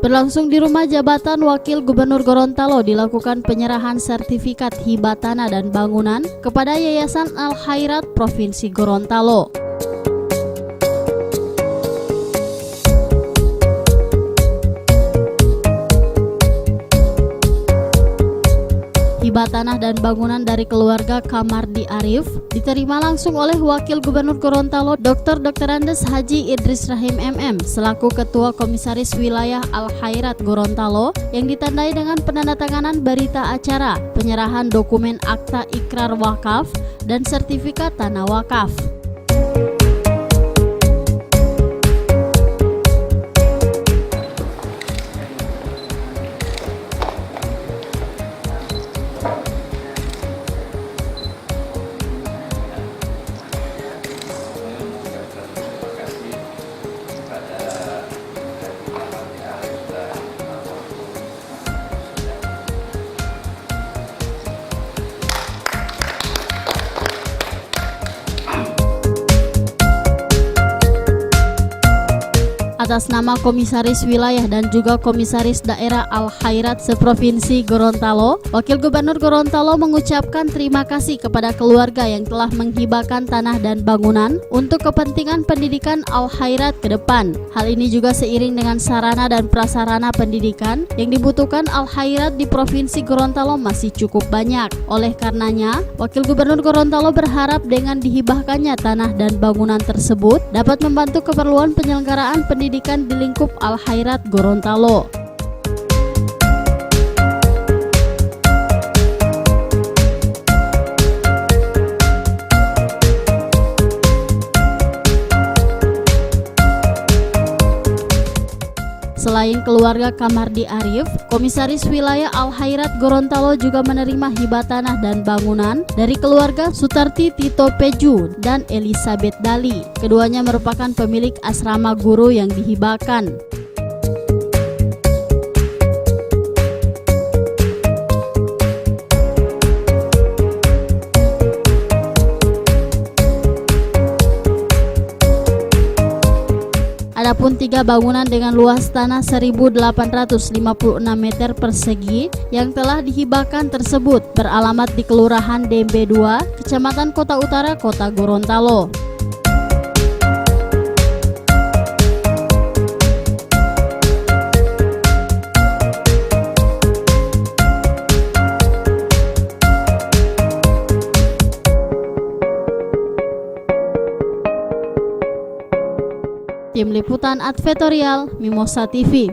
Berlangsung di rumah jabatan Wakil Gubernur Gorontalo dilakukan penyerahan sertifikat hibah tanah dan bangunan kepada Yayasan Al Khairat Provinsi Gorontalo. Hibah tanah dan bangunan dari keluarga Kamardi Arif diterima langsung oleh Wakil Gubernur Gorontalo Dr. Andes Haji Idris Rahim MM selaku Ketua Komisaris Wilayah Al Khairat Gorontalo yang ditandai dengan penandatanganan berita acara, penyerahan dokumen akta ikrar wakaf dan sertifikat tanah wakaf. Atas nama Komisaris Wilayah dan juga Komisaris Daerah Al Khairat Seprovinsi Gorontalo, Wakil Gubernur Gorontalo mengucapkan terima kasih kepada keluarga yang telah menghibahkan tanah dan bangunan untuk kepentingan pendidikan Al Khairat ke depan. Hal ini juga seiring dengan sarana dan prasarana pendidikan yang dibutuhkan Al Khairat di Provinsi Gorontalo masih cukup banyak. Oleh karenanya, Wakil Gubernur Gorontalo berharap dengan dihibahkannya tanah dan bangunan tersebut dapat membantu keperluan penyelenggaraan pendidikan di lingkup Al Khairat Gorontalo. Selain keluarga Kamardi Arif, Komisaris Wilayah Al Khairat Gorontalo juga menerima hibah tanah dan bangunan dari keluarga Sutarti Tito Peju dan Elizabeth Dali. Keduanya merupakan pemilik asrama guru yang dihibahkan. Adapun 3 bangunan dengan luas tanah 1.856 meter persegi yang telah dihibahkan tersebut beralamat di Kelurahan Dembe 2, Kecamatan Kota Utara, Kota Gorontalo. Tim Liputan Advertorial Mimosa TV.